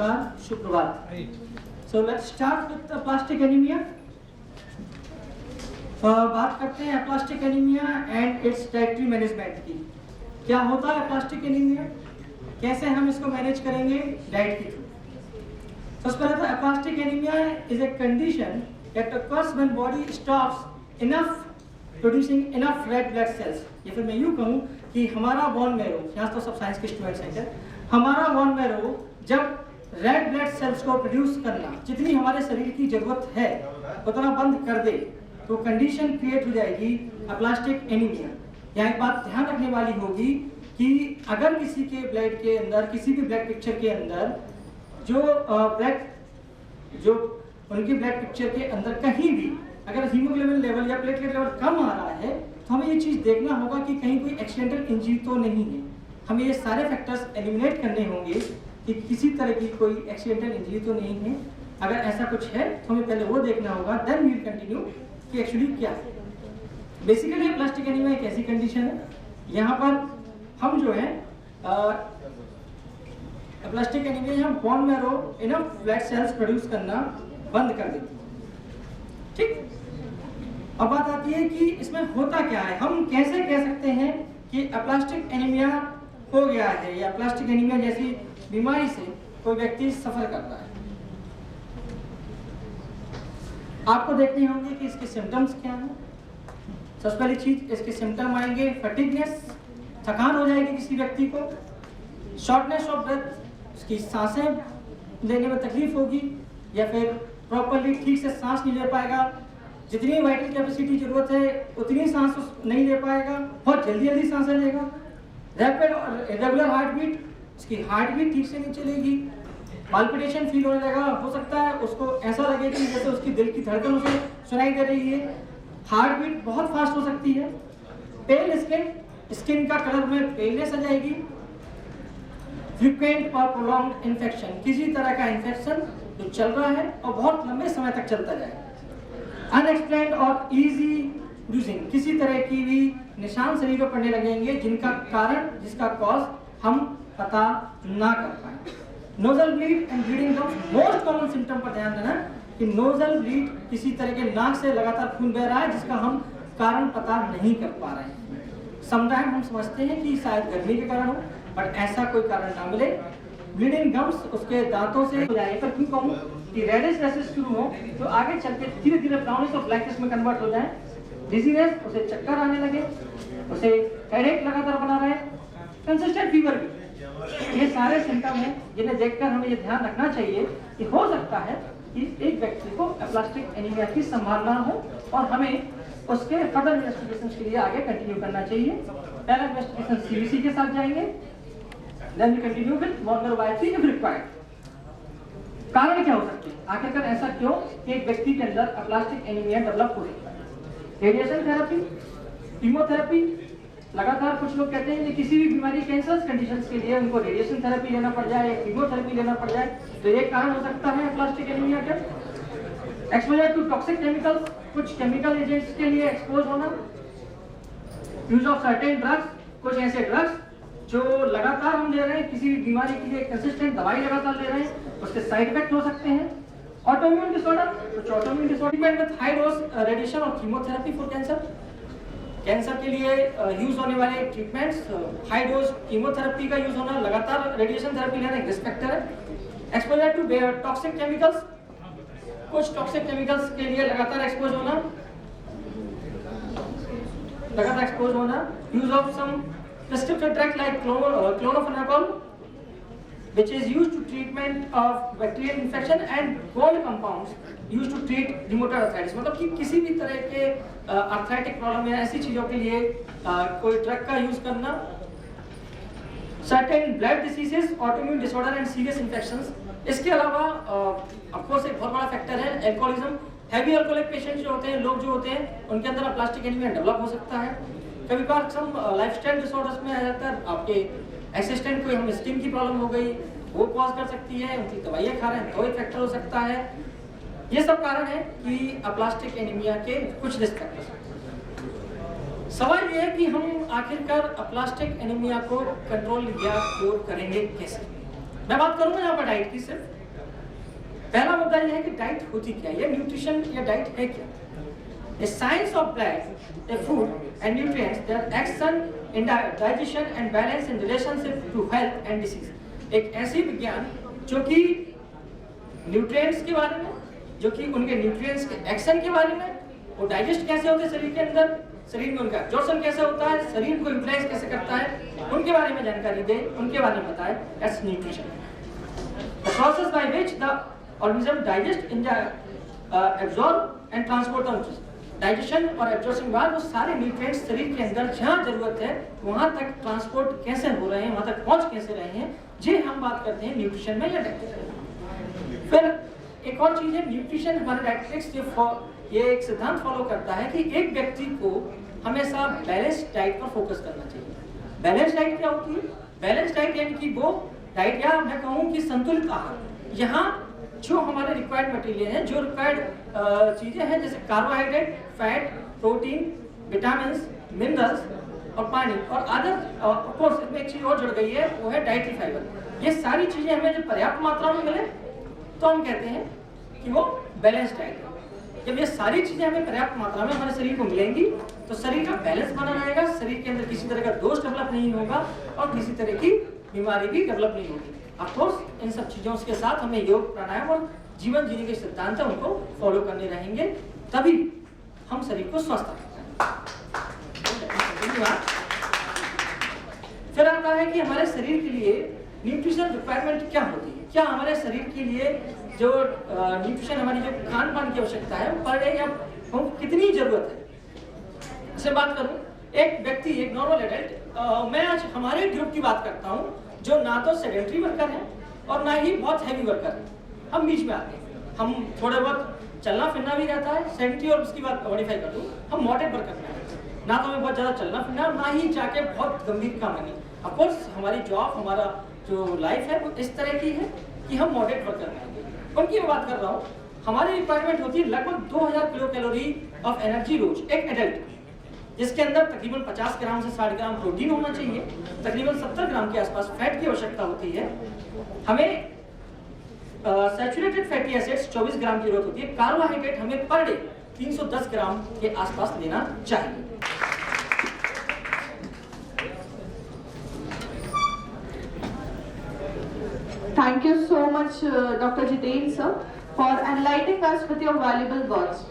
नमस्कार, सुप्रभात। So let's start with the aplastic anemia. बात करते हैं aplastic anemia and its dietary management की। क्या होता है aplastic anemia? कैसे हम इसको मैनेज करेंगे डाइट के थ्रू? सबसे पहले तो aplastic anemia is a condition that occurs when body stops enough producing enough red blood cells. या फिर मैं यूँ कहूँ कि हमारा बोन मैरो, यहाँ तो सब साइंस के स्टूडेंट्स हैं, हमारा बोन मैरो जब रेड ब्लड सेल्स को प्रोड्यूस करना जितनी हमारे शरीर की जरूरत है उतना बंद कर दे तो कंडीशन क्रिएट हो जाएगी aplastic anemia। यहाँ एक बात ध्यान रखने वाली होगी कि अगर किसी के ब्लड के अंदर, किसी भी ब्लड पिक्चर के अंदर जो उनके ब्लड पिक्चर के अंदर कहीं भी अगर हीमोग्लोबिन लेवल या प्लेटलेट लेवल कम आ रहा है तो हमें ये चीज़ देखना होगा कि कहीं कोई एक्सीडेंटल इंजरी तो नहीं है। हमें ये सारे फैक्टर्स एलिमिनेट करने होंगे कि किसी तरह की कोई एक्सीडेंटल इंजरी तो नहीं है। अगर ऐसा कुछ है तो हमें पहले वो देखना होगा, देन वी विल कंटिन्यू कि एक्चुअली क्या है। बेसिकली aplastic anemia एक ऐसी कंडीशन है यहाँ पर हम जो है aplastic anemia यहाँ bone marrow enough blood cells produce करना बंद कर देती है। ठीक, अब बात आती है कि इसमें होता क्या है। हम कैसे कह सकते हैं कि aplastic anemia हो गया है या aplastic anemia जैसी बीमारी से कोई व्यक्ति सफर करता है। आपको देखने होंगे कि इसके सिम्टम्स क्या हैं। सबसे पहली चीज इसके सिम्टम आएंगे फटीगनेस, थकान हो जाएगी किसी व्यक्ति को, शॉर्टनेस ऑफ ब्रेथ, उसकी सांसें लेने में तकलीफ होगी या फिर प्रॉपरली ठीक से सांस नहीं ले पाएगा, जितनी वाइटल कैपेसिटी जरूरत है उतनी सांस नहीं ले पाएगा, बहुत जल्दी जल्दी सांसें लेगा, रैपिड और इरेगुलर हार्ट बीट, उसकी हार्ट बीट ठीक से नहीं चलेगी, पाल्पिटेशन फील होने लगा, हो सकता है उसको ऐसा लगे कि जैसे उसकी दिल की धड़कन उसे सुनाई दे रही है, हार्ट बीट बहुत फास्ट हो सकती है, पेल स्किन का कलर में पेलनेस आ जाएगी, फ्रीक्वेंट और प्रोलॉन्ग्ड इन्फेक्शन, किसी तरह का इन्फेक्शन जो चल रहा है और बहुत लंबे समय तक चलता जाए, अनएक्सप्लेन्ड और इजी ब्रूजिंग, किसी तरह की भी निशान शरीर पर पड़ने लगेंगे जिनका कारण, जिसका कॉज हम पता ना कर पाए। Nozzle bleed and bleeding gums, most common symptom पर ध्यान देना कि नोजल ब्लीड, किसी तरह के नाक से लगातार खून बह रहा है जिसका हम कारण पता नहीं कर पा रहे हैं। समटाइम हम समझते हैं कि शायद गर्मी के कारण हो, बट ऐसा कोई कारण ना मिले। ब्लीडिंग गम्स उसके दांतों से हो जाए, पर क्यों कहूँ कि रेडिश रैशेस शुरू हो तो आगे चल के धीरे धीरे ब्राउनिश और ब्लैकिश में कन्वर्ट हो जाए, डिजीनेस, उसे चक्कर आने लगे, उसे हेडेक लगातार बना रहे, कंसिस्टेंट फीवर भी, ये सारे सिम्टम हैं जिन्हें देखकर हमें ये ध्यान रखना चाहिए कि हो सकता है कि एक व्यक्ति को aplastic anemia की संभावना हो और हमें उसके फर्दर इन्वेस्टिगेशन के लिए आगे कंटिन्यू करना चाहिए। पहला इन्वेस्टिगेशन CBC के साथ जाएंगे, then we continue with bone marrow biopsy if required. कारण क्या हो सकते हैं, आखिरकार ऐसा क्यों कि एक व्यक्ति के अंदर aplastic anemia डेवलप हो सकता है। रेडिएशन थेरेपी, कीमोथेरेपी, लगातार कुछ लोग कहते हैं कि किसी भी बीमारी, कैंसर कंडीशंस के लिए उनको रेडिएशन थेरेपी लेना पड़ जाए या कीमोथेरेपी लेना पड़ जाए, तो ये कारण हो सकता है aplastic anemia का। एक्सपोजर टू टॉक्सिक केमिकल्स, कुछ केमिकल एजेंट्स के लिए एक्सपोज होना, यूज ऑफ सर्टेन ड्रग्स, कुछ ऐसे ड्रग्स जो लगातार हम ले रहे हैं, किसी भी बीमारी के लिए कंसिस्टेंट दवाई लगातार ले रहे हैं, उसके साइड इफेक्ट हो सकते हैं। ऑटोइम्यून डिसऑर्डर, कुछ autoimmune disorder with high dose radiation और कीमोथेरेपी फॉर कैंसर, कैंसर के लिए यूज होने वाले ट्रीटमेंट्स, हाई डोज कीमोथेरेपी का यूज होना, लगातार रेडिएशन थेरेपी लेना एक रिस्क फैक्टर है। एक्सपोजर टू टॉक्सिक केमिकल्स, कुछ टॉक्सिक केमिकल्स के लिए लगातार एक्सपोज होना, use of some prescription drug like chloramphenicol which is used to treatment of bacterial infection and gold compounds used to treat rheumatoid arthritis, मतलब कि किसी भी तरह के आर्थराइटिक प्रॉब्लम या ऐसी चीजों के लिए कोई ड्रग का यूज करना। Certain blood diseases, autoimmune disorder and serious infections. इसके अलावा ऑफ कोर्स एक बहुत बड़ा फैक्टर है एल्कोहलिज्म, हैवी अल्कोहलिक पेशेंट जो होते हैं, लोग जो होते हैं, उनके अंदर aplastic anemia डेवलप हो सकता है। कभी कभार सम लाइफस्टाइल डिसऑर्डर्स में आ जाता है, आपके असिस्टेंट कोई हम स्किन की प्रॉब्लम हो गई, वो कॉज कर सकती है, उनकी दवाइयाँ खा रहे हैं तो एक फैक्टर हो सकता है। ये सब कारण है कि aplastic anemia के कुछ रिस्क फैक्टर्स। सवाल ये है कि हम आखिरकार aplastic anemia को कंट्रोल या क्योर करेंगे कैसे। मैं बात करूंगा यहाँ पर डाइट की सिर्फ। पहला मुद्दा यह है कि डाइट होती क्या है, न्यूट्रिशन या डाइट है क्या। The science of diet, the food and nutrients, their action in digestion and balance in relationship to health and disease। एक ऐसी विज्ञान जो कि न्यूट्रिएंट्स के बारे में, जो कि उनके न्यूट्रिएंट्स के एक्शन के बारे में, वो डाइजेस्ट कैसे होते हैं शरीर के अंदर, शरीर में उनका एब्जॉर्प्शन कैसे होता है, शरीर को यूटिलाइज कैसे करता है, उनके बारे में जानकारी दे, उनके बारे में बताए। That's nutrition. The process by which the organism digest, absorb and transport the nutrients। Digestion और एब्जॉर्प्शन के बाद वो सारे न्यूट्रिएंट्स शरीर के अंदर जहाँ जरूरत है वहाँ तक ट्रांसपोर्ट कैसे हो रहे हैं, वहाँ तक पहुँच कैसे रहे हैं, ये हम बात करते हैं न्यूट्रिशन में या डाइट। फिर एक और चीज़ है, न्यूट्रिशन हमारे डाइटेटिक्स ये एक सिद्धांत फॉलो करता है कि एक व्यक्ति को हमेशा बैलेंस्ड डाइट पर फोकस करना चाहिए। बैलेंस्ड डाइट क्या होती है? बैलेंस्ड डाइट यानी कि वो डाइट, या मैं कहूँ कि संतुलित आहार। यहाँ जो हमारे रिक्वायर्ड मटेरियल हैं, जो रिक्वायर्ड चीज़ें हैं, जैसे carbohydrate, fat, protein, vitamin, minerals और पानी और अदर, ऑफ कोर्स इसमें एक चीज़ और जुड़ गई है, वो है डाइटरी फाइबर। ये सारी चीज़ें हमें जब पर्याप्त मात्रा में मिले तो हम कहते हैं कि वो बैलेंस डाइट है। जब ये सारी चीज़ें हमें पर्याप्त मात्रा में हमारे शरीर को मिलेंगी तो शरीर का बैलेंस बना रहेगा, शरीर के अंदर किसी तरह का दोष डेवलप नहीं होगा और किसी तरह की बीमारी भी डेवलप नहीं होगी। ऑफ कोर्स इन सब चीज़ों के साथ हमें योग, प्राणायाम और जीवन जीने के सिद्धांत है उनको फॉलो करने रहेंगे, तभी हम शरीर को स्वस्थ रखेंगे। फिर आता है कि हमारे शरीर के लिए न्यूट्रिशन रिक्वायरमेंट क्या होती है। क्या हमारे शरीर के लिए जो न्यूट्रिशन, हमारी जो खान पान की आवश्यकता है पर डे या कितनी जरूरत है। इससे बात करूं, एक व्यक्ति, एक नॉर्मल एडल्ट, मैं आज हमारे ग्रुप की बात करता हूं जो ना तो सेडेंटरी वर्कर है और ना ही बहुत हैवी वर्कर है, हम बीच में आते हैं। हम थोड़े बहुत चलना फिरना भी रहता है, सेडेंटरी और उसकी बात मॉडिफाई कर दूं, हम मॉडरेट वर्कर में हैं। ना तो हमें बहुत ज़्यादा चलना फिरना और ना ही जाके बहुत गंभीर काम नहीं। ऑफकोर्स हमारी जॉब, हमारा जो लाइफ है वो इस तरह की है कि हम मॉडरेट वर्कर में आएंगे। उनकी मैं बात कर रहा हूँ, हमारी रिक्वायरमेंट होती है लगभग 2000 किलो कैलोरी ऑफ एनर्जी रोज एक एडल्ट, जिसके अंदर तकरीबन 50 ग्राम से 60 ग्राम प्रोटीन होना चाहिए, तकरीबन 70 ग्राम के आसपास फैट की आवश्यकता होती है। हमें सैचुरेटेड फैटी एसिड्स 24 ग्राम की जरूरत होती है। कार्बोहाइड्रेट हमें पर डे 310 ग्राम के आसपास लेना चाहिए। Thank you so much, Dr. Jiten sir, for enlightening us with your valuable words.